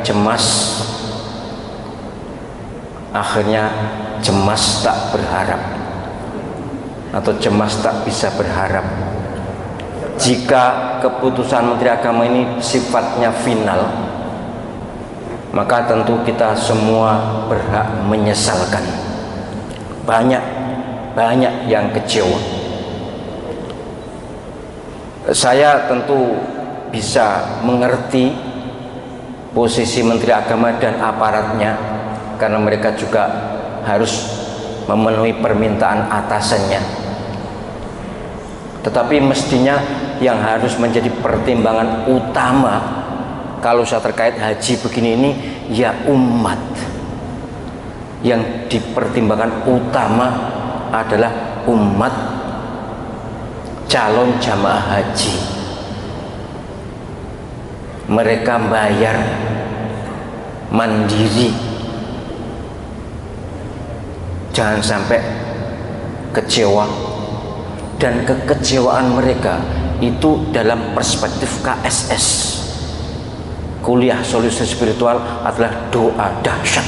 cemas, akhirnya cemas tak berharap atau cemas tak bisa berharap. Jika keputusan Menteri Agama ini sifatnya final, maka tentu kita semua berhak menyesalkan. Banyak yang kecewa. Saya tentu bisa mengerti posisi Menteri Agama dan aparatnya, karena mereka juga harus memenuhi permintaan atasannya. Tetapi mestinya yang harus menjadi pertimbangan utama kalau saya terkait haji begini ini, ya umat. Yang dipertimbangkan utama adalah umat calon jamaah haji. Mereka bayar mandiri, jangan sampai kecewa. Dan kekecewaan mereka itu dalam perspektif KSS, kuliah solusi spiritual, adalah doa dahsyat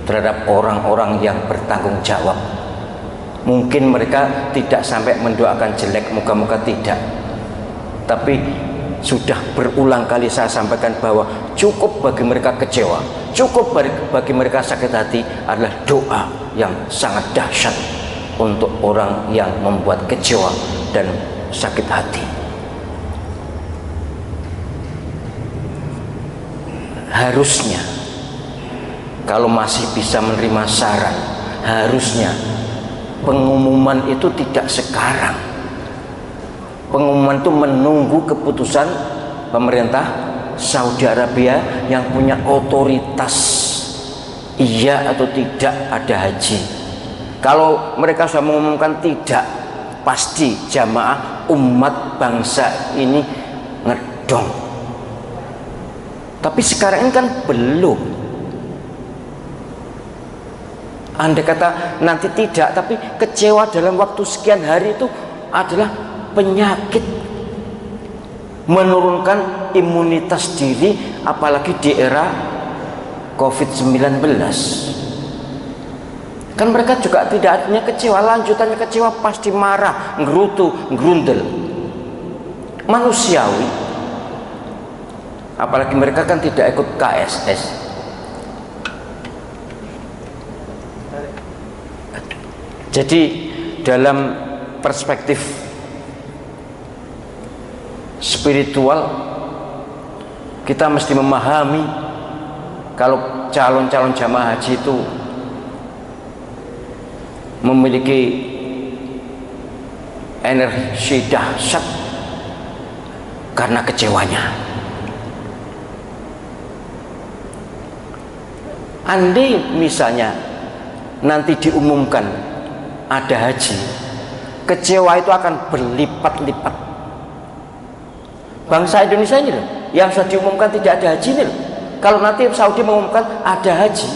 terhadap orang-orang yang bertanggung jawab. Mungkin mereka tidak sampai mendoakan jelek, moga-moga tidak, tapi sudah berulang kali saya sampaikan bahwa cukup bagi mereka kecewa, cukup bagi mereka sakit hati adalah doa yang sangat dahsyat untuk orang yang membuat kecewa dan sakit hati. Harusnya kalau masih bisa menerima saran, harusnya pengumuman itu tidak sekarang. Pengumuman itu menunggu keputusan pemerintah Saudi Arabia yang punya otoritas iya atau tidak ada haji. Kalau mereka sudah mengumumkan tidak, pasti jamaah umat bangsa ini ngedong. Tapi sekarang ini kan belum. Andai kata nanti tidak, tapi kecewa dalam waktu sekian hari itu adalah penyakit, menurunkan imunitas diri, apalagi di era COVID-19. Kan mereka juga tidak artinya kecewa, lanjutannya kecewa, pasti marah, ngerutu, ngerundel, manusiawi. Apalagi mereka kan tidak ikut KSS. Jadi dalam perspektif spiritual, kita mesti memahami kalau calon-calon jamaah haji itu memiliki energi dahsyat karena kecewanya. Andai misalnya nanti diumumkan ada haji, kecewa itu akan berlipat-lipat. Bangsa Indonesia ini loh, yang sudah diumumkan tidak ada haji ini loh, kalau nanti Saudi mengumumkan ada haji,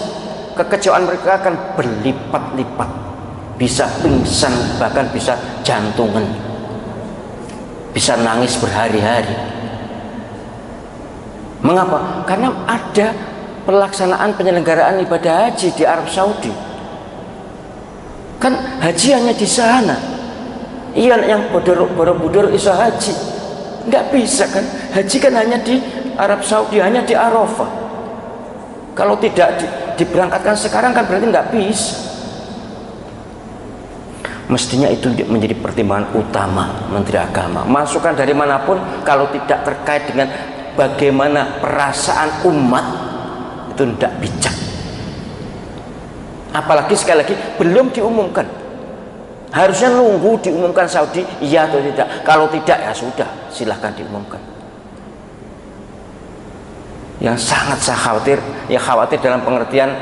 kekecewaan mereka akan berlipat-lipat. Bisa pingsan, bahkan bisa jantungan, bisa nangis berhari-hari. Mengapa? Karena ada pelaksanaan penyelenggaraan ibadah haji di Arab Saudi. Kan haji hanya di sana. Iya, yang Borobudur iso haji, nggak bisa kan? Haji kan hanya di Arab Saudi, hanya di Arafah. Kalau tidak diberangkatkan sekarang kan berarti nggak bisa. Mestinya itu menjadi pertimbangan utama Menteri Agama. Masukan dari manapun kalau tidak terkait dengan bagaimana perasaan umat, itu tidak bijak. Apalagi sekali lagi belum diumumkan. Harusnya nunggu diumumkan Saudi iya atau tidak. Kalau tidak ya sudah, silahkan diumumkan. Yang sangat saya khawatir, ya khawatir dalam pengertian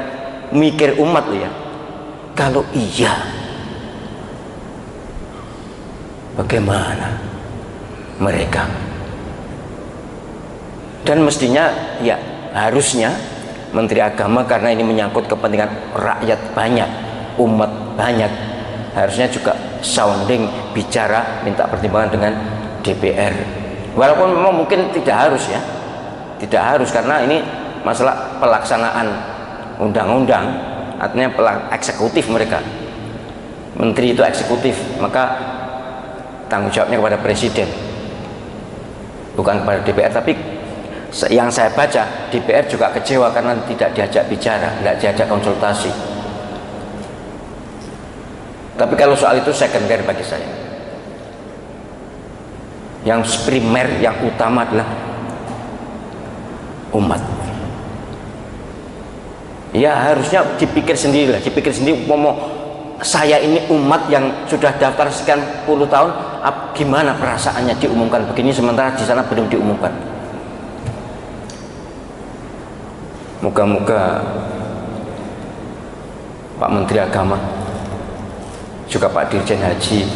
mikir umat loh ya. Kalau iya, bagaimana mereka? Dan mestinya ya harusnya Menteri Agama, karena ini menyangkut kepentingan rakyat banyak, umat banyak, harusnya juga sounding, bicara, minta pertimbangan dengan DPR. Walaupun memang mungkin tidak harus ya, Tidak harus, karena ini masalah pelaksanaan undang-undang, artinya eksekutif mereka. Menteri itu eksekutif, maka tanggung jawabnya kepada presiden, bukan kepada DPR. Tapi yang saya baca, DPR juga kecewa karena tidak diajak bicara, tidak diajak konsultasi. Tapi kalau soal itu sekunder bagi saya. Yang primer, yang utama adalah umat. Ya harusnya dipikir sendiri lah, dipikir sendiri. Saya ini umat yang sudah daftar sekian puluh tahun, gimana perasaannya diumumkan begini sementara di sana belum diumumkan. Moga-moga Pak Menteri Agama juga Pak Dirjen Haji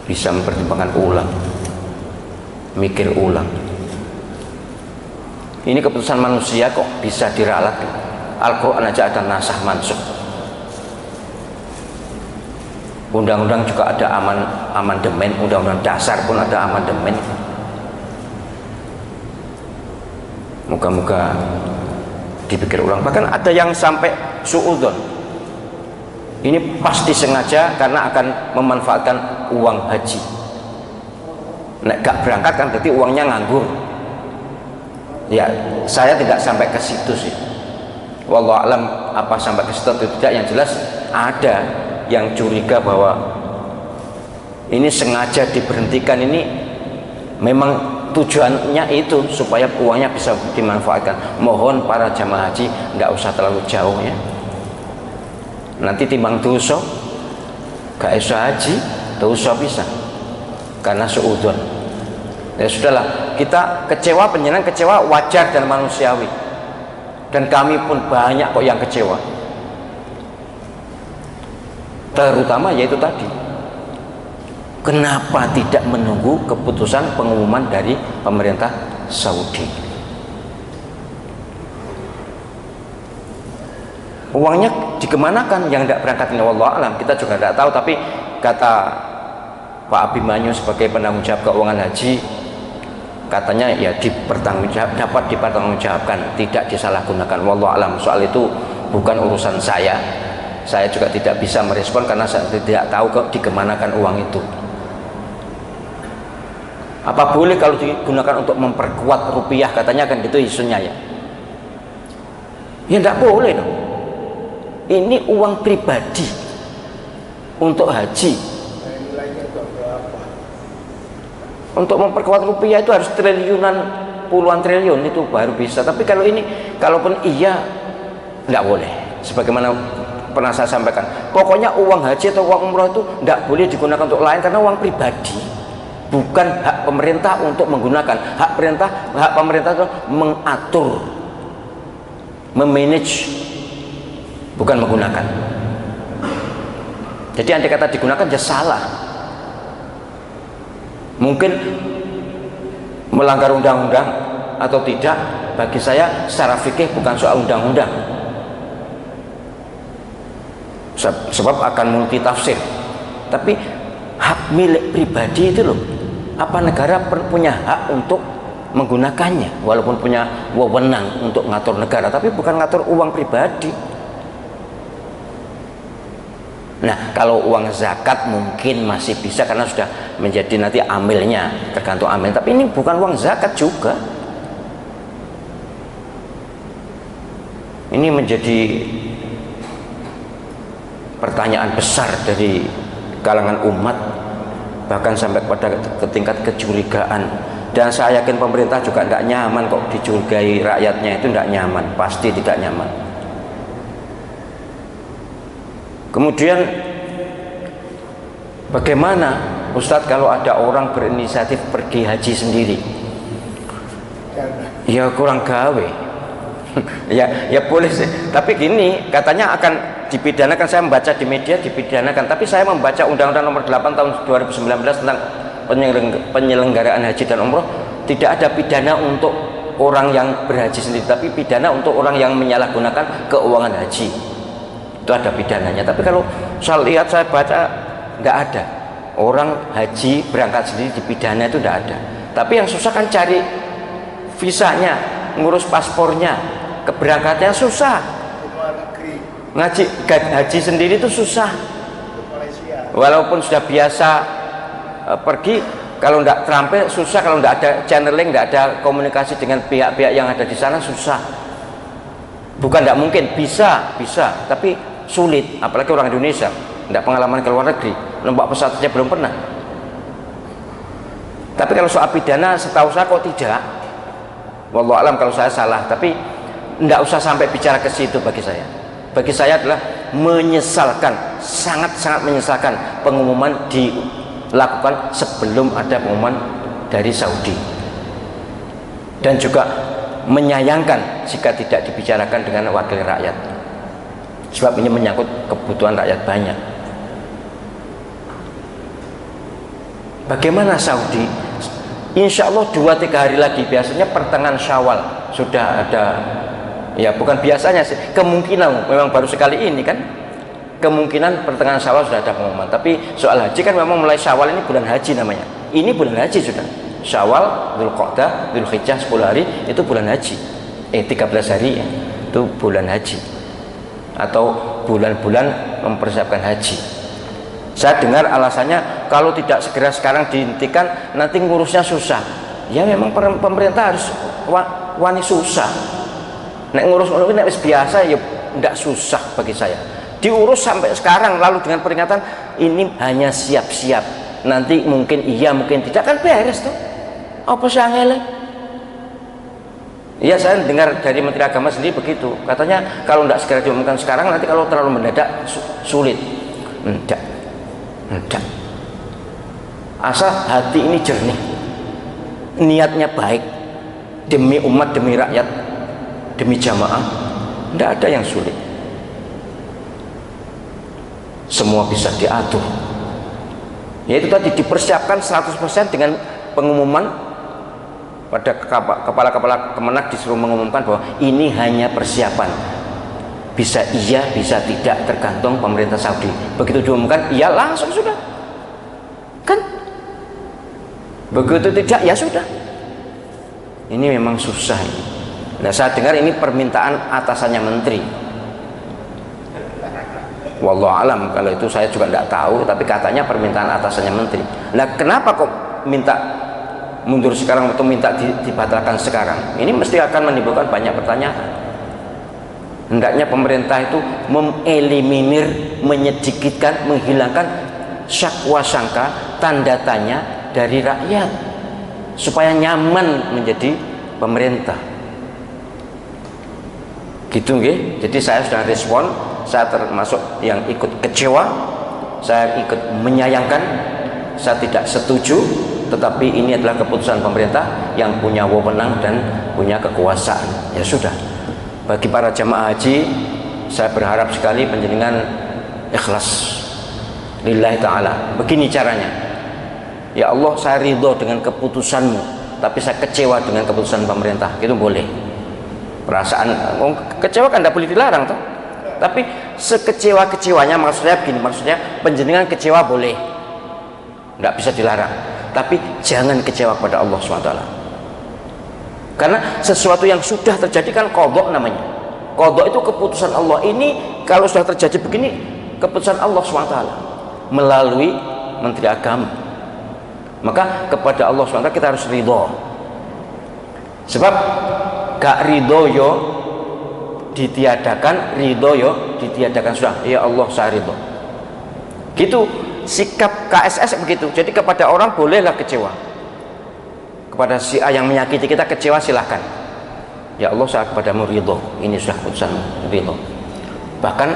bisa mempertimbangkan ulang, mikir ulang. Ini keputusan manusia kok bisa diralat. Al-Quran aja ada nasah mansukh, undang-undang juga ada amandemen, undang-undang dasar pun ada amandemen. Moga-moga dipikir ulang. Bahkan ada yang sampai suudzon, ini pasti sengaja karena akan memanfaatkan uang haji. Nek gak berangkat kan berarti uangnya nganggur. Ya, saya tidak sampai ke situ sih. Wallahu alam apa sampai ke situ atau tidak. Yang jelas ada yang curiga bahwa ini sengaja diberhentikan, ini memang tujuannya itu supaya uangnya bisa dimanfaatkan. Mohon para jamaah haji nggak usah terlalu jauh ya. Nanti timbang dosa, gak usah haji, dosa bisa karena suudzon. Ya sudahlah, kita kecewa, penjenengan kecewa wajar dan manusiawi, dan kami pun banyak kok yang kecewa, terutama yaitu tadi, kenapa tidak menunggu keputusan pengumuman dari pemerintah Saudi. Uangnya dikemanakan yang tidak berangkat ini wallahu alam, kita juga tidak tahu. Tapi kata Pak Abimanyu sebagai penanggung jawab keuangan haji, katanya ya dapat dipertanggungjawabkan, tidak disalahgunakan. Wallahu alam, soal itu bukan urusan saya. Saya juga tidak bisa merespon karena saya tidak tahu kok dikemanakan uang itu. Apa boleh kalau digunakan untuk memperkuat rupiah, katanya kan gitu isunya ya. Ya tidak boleh dong. Ini uang pribadi untuk haji. Untuk memperkuat rupiah itu harus triliunan, puluhan triliun itu baru bisa. Tapi kalau ini, kalaupun iya, tidak boleh. Sebagaimana pernah saya sampaikan, pokoknya uang haji atau uang umroh itu tidak boleh digunakan untuk lain karena uang pribadi, bukan hak pemerintah untuk menggunakan. Hak pemerintah itu mengatur, memanage, bukan menggunakan. Jadi andai kata digunakan ya salah. Mungkin melanggar undang-undang atau tidak, bagi saya secara fikih bukan soal undang-undang, sebab akan multi tafsir. Tapi hak milik pribadi itu loh, apa negara punya hak untuk menggunakannya, walaupun punya wewenang untuk ngatur negara, tapi bukan ngatur uang pribadi. Nah, kalau uang zakat mungkin masih bisa karena sudah menjadi nanti amilnya, tergantung amil. Tapi ini bukan uang zakat juga. Ini menjadi pertanyaan besar dari kalangan umat, bahkan sampai pada ke tingkat kecurigaan. Dan saya yakin pemerintah juga tidak nyaman kok dicurigai rakyatnya, itu tidak nyaman, pasti tidak nyaman. Kemudian bagaimana Ustadz kalau ada orang berinisiatif pergi haji sendiri? Ya kurang gawe. ya boleh sih. Tapi gini, katanya akan dipidanakan. Saya membaca di media dipidanakan. Tapi saya membaca Undang-Undang Nomor 8 Tahun 2019 tentang penyelenggaraan haji dan umroh, tidak ada pidana untuk orang yang berhaji sendiri, tapi pidana untuk orang yang menyalahgunakan keuangan haji. Itu ada pidananya. Tapi kalau saya lihat, saya baca, tidak ada orang haji berangkat sendiri dipidana, itu tidak ada. Tapi yang susah kan cari visanya, ngurus paspornya, keberangkatannya susah. Ngaji haji sendiri itu susah. Walaupun sudah biasa pergi, kalau tidak terampil susah, kalau tidak ada channeling, tidak ada komunikasi dengan pihak-pihak yang ada di sana susah. Bukan tidak mungkin, bisa, tapi sulit. Apalagi orang Indonesia, tidak pengalaman ke luar negeri, numpak pesawat saja belum pernah. Tapi kalau soal pidana, setahu saya kok tidak. Wallahu alam kalau saya salah, tapi tidak usah sampai bicara ke situ bagi saya. Bagi saya adalah menyesalkan, sangat-sangat menyesalkan pengumuman dilakukan sebelum ada pengumuman dari Saudi. Dan juga menyayangkan jika tidak dibicarakan dengan wakil rakyat. Sebab ini menyangkut kebutuhan rakyat banyak. Bagaimana Saudi? Insya Allah 2-3 hari lagi, biasanya pertengahan Syawal sudah ada, ya bukan biasanya sih, kemungkinan memang baru sekali ini kan, kemungkinan pertengahan Syawal sudah ada pengumuman. Tapi soal haji kan memang mulai Syawal ini bulan haji namanya. Ini bulan haji sudah. Syawal, Dzulqa'dah, Dzulhijjah 10 hari itu bulan haji. 13 hari ya, itu bulan haji. Atau bulan-bulan mempersiapkan haji. Saya dengar alasannya kalau tidak segera sekarang dihentikan nanti ngurusnya susah. Ya memang pemerintah harus wani susah. Nek ngurus ini biasa ya tidak susah bagi saya. Diurus sampai sekarang lalu dengan peringatan ini hanya siap-siap. Nanti mungkin iya mungkin tidak, kan beres tuh. Apa sih angele? Iya, saya dengar dari Menteri Agama sendiri begitu. Katanya kalau tidak segera diumumkan sekarang nanti kalau terlalu mendadak sulit. Enggak. Asal hati ini jernih, niatnya baik, demi umat, demi rakyat, demi jamaah, tidak ada yang sulit. Semua bisa diatur. Yaitu tadi dipersiapkan 100% dengan pengumuman pada kepala-kepala Kemenak, disuruh mengumumkan bahwa ini hanya persiapan. Bisa iya, bisa tidak, tergantung pemerintah Saudi. Begitu diumumkan, iya langsung sudah. Kan? Begitu tidak, ya sudah. Ini memang susah ini. Nah, saya dengar ini permintaan atasannya menteri. Wallahu alam, kalau itu saya juga tidak tahu, tapi katanya permintaan atasannya menteri. Nah, kenapa kok minta mundur sekarang atau minta dibatalkan sekarang? Ini mesti akan menimbulkan banyak pertanyaan. Hendaknya pemerintah itu mengeliminir, menyedikitkan, menghilangkan syakwa sangka, tanda tanya dari rakyat supaya nyaman menjadi pemerintah. Gitu nggih. Jadi saya sudah respon, saya termasuk yang ikut kecewa, saya ikut menyayangkan, saya tidak setuju, tetapi ini adalah keputusan pemerintah yang punya wewenang dan punya kekuasaan. Ya sudah. Bagi para jamaah haji, saya berharap sekali panjenengan ikhlas lillahi ta'ala. Begini caranya, ya Allah, saya ridho dengan keputusanmu, tapi saya kecewa dengan keputusan pemerintah. Itu boleh. Perasaan kecewa kan tidak boleh dilarang toh. Tapi sekecewa-kecewanya, maksudnya begini, maksudnya panjenengan kecewa boleh, tidak bisa dilarang, tapi jangan kecewa kepada Allah SWT. Karena sesuatu yang sudah terjadi kan qadha namanya. Qadha itu keputusan Allah. Ini kalau sudah terjadi begini, keputusan Allah SWT melalui Menteri Agama. Maka kepada Allah SWT kita harus ridho. Sebab gak ridho yo ditiadakan, ridho yo ditiadakan. Sudah, ya Allah saya ridho. Gitu sikap KSS begitu. Jadi kepada orang bolehlah kecewa. Kepada si A yang menyakiti kita kecewa, silahkan. Ya Allah, saya kepadamu ridho, ini sudah keputusanmu, ridho. Bahkan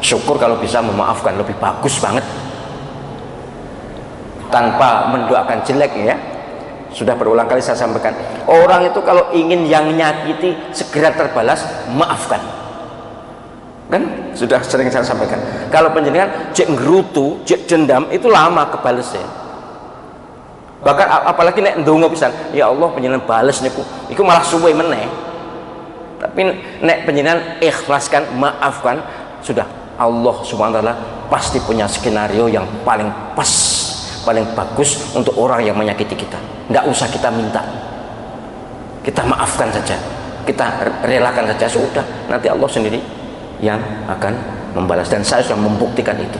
syukur kalau bisa memaafkan, lebih bagus banget, tanpa mendoakan jelek ya. Sudah berulang kali saya sampaikan, orang itu kalau ingin yang menyakiti segera terbalas, maafkan. Kan sudah sering saya sampaikan, kalau panjenengan cek ngerutu, cek dendam, itu lama kebalesnya. Bahkan apalagi nek ndonga pisan, ya Allah panjenengan bales niku, iku malah suwe meneh. Tapi nek panjenengan ikhlaskan, maafkan, sudah Allah Subhanahu wa taala pasti punya skenario yang paling pas, paling bagus untuk orang yang menyakiti kita. Nggak usah kita minta. kita maafkan saja, kita relakan saja, sudah nanti Allah sendiri yang akan membalas, dan saya sudah membuktikan itu.